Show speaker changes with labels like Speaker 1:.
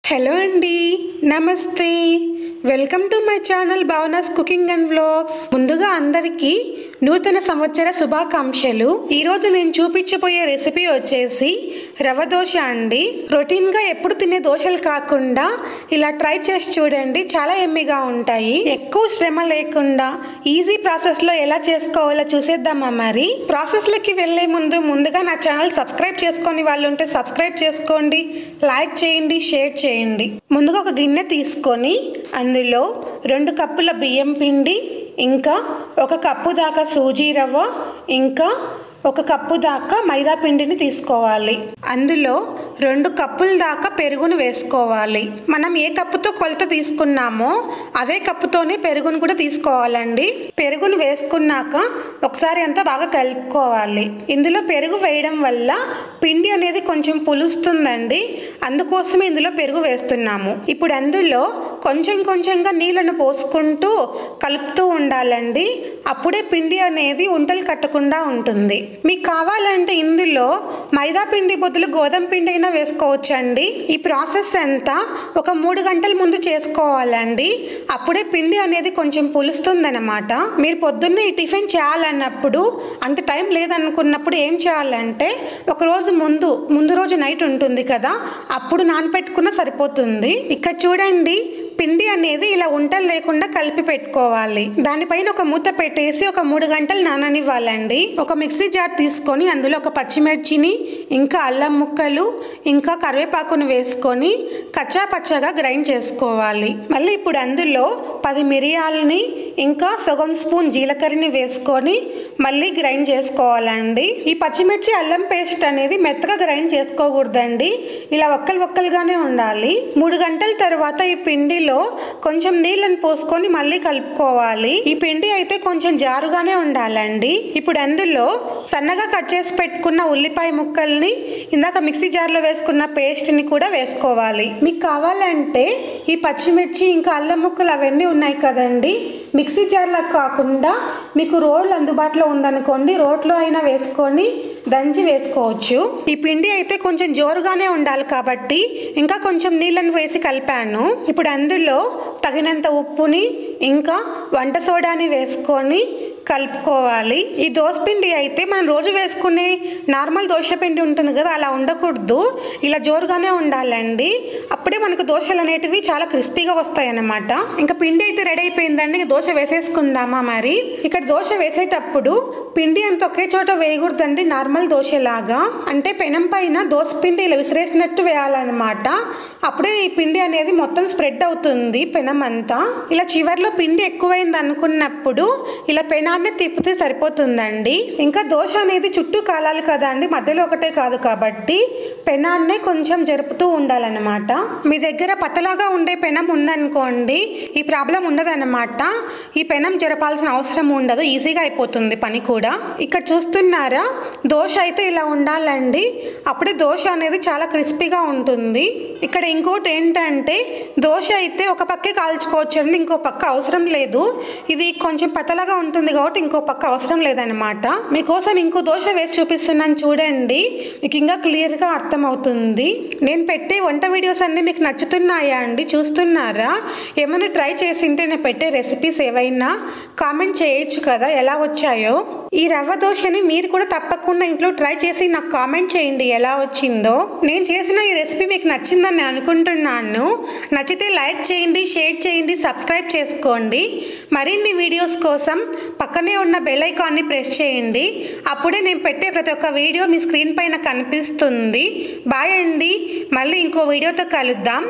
Speaker 1: Hello అండి, నమస్తే. Welcome to my channel Bhavana's cooking and vlogs. ముందుగా అందరికీ నూతన సంవత్సర శుభాకాంక్షలు. ఈరోజు నేను చూపించబోయే రెసిపీ వచ్చేసి రవ్వ దోశ అండి. రొటీన్గా ఎప్పుడు తినే దోశలు కాకుండా ఇలా ట్రై చేసి చూడండి, చాలా ఎమ్మీగా ఉంటాయి. ఎక్కువ శ్రమ లేకుండా ఈజీ ప్రాసెస్లో ఎలా చేసుకోవాలో చూసేద్దామా. మరి ప్రాసెస్లోకి వెళ్ళే ముందుగా నా ఛానల్ సబ్స్క్రైబ్ చేసుకొని వాళ్ళు ఉంటే సబ్స్క్రైబ్ చేసుకోండి, లైక్ చేయండి, షేర్ చేయండి. ముందుగా ఒక గిన్నె తీసుకొని అందులో 2 కప్పుల బియ్యం పిండి, ఇంకా 1 కప్పు దాకా సూజీ రవ్వ, ఇంకా 1 కప్పు దాకా మైదా పిండిని తీసుకోవాలి. అందులో 2 కప్పుల దాకా పెరుగును వేసుకోవాలి. మనం ఏ కప్పుతో కొలత తీసుకున్నామో అదే కప్పుతోనే పెరుగును కూడా తీసుకోవాలండి. పెరుగును వేసుకున్నాక ఒకసారి అంతా బాగా కలుపుకోవాలి. ఇందులో పెరుగు వేయడం వల్ల పిండి అనేది కొంచెం పులుస్తుందండి, అందుకోసమే ఇందులో పెరుగు వేస్తున్నాము. ఇప్పుడు అందులో కొంచెంగా నీళ్ళను పోసుకుంటూ కలుపుతూ ఉండాలండి. అప్పుడే పిండి అనేది ఉంటలు కట్టకుండా ఉంటుంది. మీకు కావాలంటే ఇందులో మైదా పిండి బదులు గోధుమ పిండి అయినా వేసుకోవచ్చండి. ఈ ప్రాసెస్ అంతా ఒక 3 గంటల ముందు చేసుకోవాలండి. అప్పుడే పిండి అనేది కొంచెం పులుస్తుందన్నమాట. మీరు పొద్దున్నే ఈ టిఫిన్ చేయాలన్నప్పుడు అంత టైం లేదనుకున్నప్పుడు ఏం చేయాలంటే ఒక రోజు ముందు రోజు నైట్ ఉంటుంది కదా, అప్పుడు నానపెట్టుకున్న సరిపోతుంది. ఇక్కడ చూడండి, పిండి అనేది ఇలా ఉంటలు లేకుండా కలిపి పెట్టుకోవాలి. దానిపైన ఒక మూత పెట్టేసి ఒక 3 గంటలు నాననివ్వాలండి. ఒక మిక్సీ జార్ తీసుకొని అందులో ఒక పచ్చిమిర్చిని, ఇంకా అల్లం ముక్కలు, ఇంకా కరివేపాకును వేసుకొని కచ్చా పచ్చగా గ్రైండ్ చేసుకోవాలి. మళ్ళీ ఇప్పుడు అందులో 10 మిరియాలని, ఇంకా సగం స్పూన్ జీలకర్రని వేసుకొని మళ్ళీ గ్రైండ్ చేసుకోవాలండి. ఈ పచ్చిమిర్చి అల్లం పేస్ట్ అనేది మెత్తగా గ్రైండ్ చేసుకోకూడదండి, ఇలా ఒక్కలుగానే ఉండాలి. 3 గంటల తర్వాత ఈ పిండిలో కొంచెం నీళ్ళని పోసుకొని మళ్ళీ కలుపుకోవాలి. ఈ పిండి అయితే కొంచెం జారుగానే ఉండాలండి. ఇప్పుడు అందులో సన్నగా కట్ చేసి పెట్టుకున్న ఉల్లిపాయ ముక్కల్ని, ఇందాక మిక్సీ జార్లో వేసుకున్న పేస్ట్ని కూడా వేసుకోవాలి. మీకు కావాలంటే ఈ పచ్చిమిర్చి ఇంకా అల్లం ముక్కలు అవన్నీ ఉన్నాయి కదండి, మిక్సీ జార్లో కాకుండా మీకు రోళ్ళు అందుబాటులో ఉందనుకోండి, రోట్లో అయినా వేసుకొని దంచి వేసుకోవచ్చు. ఈ పిండి అయితే కొంచెం జోరుగానే ఉండాలి కాబట్టి ఇంకా కొంచెం నీళ్ళని వేసి కలిపాను. ఇప్పుడు అందులో తగినంత ఉప్పుని, ఇంకా వంట సోడాని వేసుకొని కలుపుకోవాలి. ఈ దోసపిండి అయితే మనం రోజు వేసుకునే నార్మల్ దోశ పిండి ఉంటుంది కదా, అలా ఉండకూడదు, ఇలా జోరుగానే ఉండాలండి. అప్పుడే మనకు దోశలు అనేటివి చాలా క్రిస్పీగా వస్తాయి అన్నమాట. ఇంకా పిండి అయితే రెడీ అయిపోయిందండి, దోశ వేసేసుకుందామా. మరి ఇక్కడ దోశ వేసేటప్పుడు పిండి అంత ఒకే చోట వేయకూడదండి, నార్మల్ దోశలాగా. అంటే పెనం పైన దోసపిండి ఇలా విసిరేసినట్టు వేయాలన్నమాట. అప్పుడే ఈ పిండి అనేది మొత్తం స్ప్రెడ్ అవుతుంది పెనం అంతా. ఇలా చివర్లో పిండి ఎక్కువైంది అనుకున్నప్పుడు ఇలా పెనాన్ని తిప్పితే సరిపోతుందండి. ఇంకా దోశ అనేది చుట్టూ కాలాలి కదా అండి, మధ్యలో ఒకటే కాదు కాబట్టి పెనాన్నే కొంచెం జరుపుతూ ఉండాలన్నమాట. మీ దగ్గర పతలాగా ఉండే పెనం ఉందనుకోండి, ఈ ప్రాబ్లం ఉండదన్నమాట. ఈ పెనం జరపాల్సిన అవసరం ఉండదు, ఈజీగా అయిపోతుంది పని కూడా. ఇక్కడ చూస్తున్నారా, దోశ అయితే ఇలా ఉండాలండి, అప్పుడే దోశ అనేది చాలా క్రిస్పీగా ఉంటుంది. ఇక్కడ ఇంకోటి ఏంటంటే, దోశ అయితే ఒక పక్కే కాల్చుకోవచ్చు అండి, ఇంకో పక్క అవసరం లేదు. ఇది కొంచెం పతలాగా ఉంటుంది కాబట్టి ఇంకో పక్క అవసరం లేదనమాట. మీకోసం ఇంకో దోశ వేసి చూపిస్తున్నాను చూడండి, మీకు ఇంకా క్లియర్గా అర్థమవుతుంది. నేను పెట్టే వంట వీడియోస్ అన్నీ మీకు నచ్చుతున్నాయా అండి, చూస్తున్నారా? ఏమైనా ట్రై చేసింటే నేను పెట్టే రెసిపీస్ ఏవైనా కామెంట్ చేయొచ్చు కదా, ఎలా వచ్చాయో. ఈ రవ్వ దోశని మీరు కూడా తప్పకుండా ఇంట్లో ట్రై చేసి నాకు కామెంట్ చేయండి ఎలా వచ్చిందో. నేను చేసిన ఈ రెసిపీ మీకు నచ్చిందని అనుకుంటున్నాను. నచ్చితే లైక్ చేయండి, షేర్ చేయండి, సబ్స్క్రైబ్ చేసుకోండి. మరిన్ని వీడియోస్ కోసం పక్కనే ఉన్న బెల్ ఐకాన్ని ప్రెస్ చేయండి, అప్పుడే నేను పెట్టే ప్రతి ఒక్క వీడియో మీ స్క్రీన్ పైన కనిపిస్తుంది. బాయ్ అండి, మళ్ళీ ఇంకో వీడియోతో కలుద్దాం.